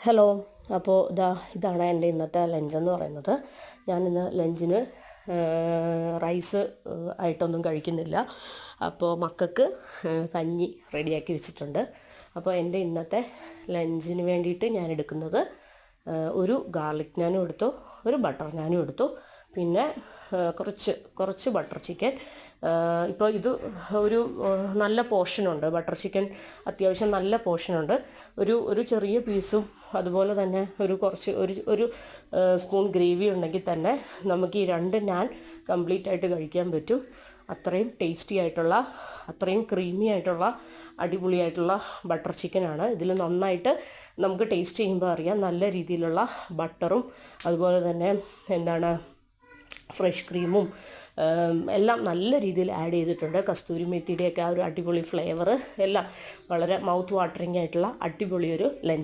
Hello. അപ്പോൾ ഇതാണ് എൻ്റെ ഇന്നത്തെ ലഞ്ചെന്ന് പറയുന്നത്. ഞാനിന്ന് ലഞ്ചിന് റൈസ് ആയിട്ടൊന്നും കഴിക്കുന്നില്ല. അപ്പോൾ മക്കൾക്ക് കഞ്ഞി റെഡിയാക്കി വെച്ചിട്ടുണ്ട്. അപ്പോൾ എൻ്റെ ഇന്നത്തെ ലഞ്ചിന് വേണ്ടിയിട്ട് ഞാൻ എടുക്കുന്നത് ഒരു ഗാർലിക് നാനും എടുത്തു, ഒരു ബട്ടർ നാനും എടുത്തു, പിന്നെ കുറച്ച് ബട്ടർ ചിക്കൻ. ഇപ്പോൾ ഇത് ഒരു നല്ല പോർഷനുണ്ട്. ബട്ടർ ചിക്കൻ അത്യാവശ്യം നല്ല പോർഷനുണ്ട്. ഒരു ചെറിയ പീസും അതുപോലെ തന്നെ ഒരു സ്പൂൺ ഗ്രേവി ഉണ്ടെങ്കിൽ തന്നെ നമുക്ക് ഈ 2 നാൻ കംപ്ലീറ്റ് ആയിട്ട് കഴിക്കാൻ പറ്റും. അത്രയും ടേസ്റ്റി ആയിട്ടുള്ള, അത്രയും ക്രീമി ആയിട്ടുള്ള, അടിപൊളിയായിട്ടുള്ള ബട്ടർ ചിക്കനാണ്. ഇതിൽ നന്നായിട്ട് നമുക്ക് ടേസ്റ്റ് ചെയ്യുമ്പോൾ അറിയാം, നല്ല രീതിയിലുള്ള ബട്ടറും അതുപോലെ തന്നെ ഫ്രഷ് ക്രീമും എല്ലാം നല്ല രീതിയിൽ ആഡ് ചെയ്തിട്ടുണ്ട്. കസ്തൂരി മെത്തിയുടെയൊക്കെ ആ ഒരു അടിപൊളി ഫ്ലേവർ എല്ലാം വളരെ മൗത്ത് വാട്ടറിങ് ആയിട്ടുള്ള അടിപൊളി ഒരു ലഞ്ച്.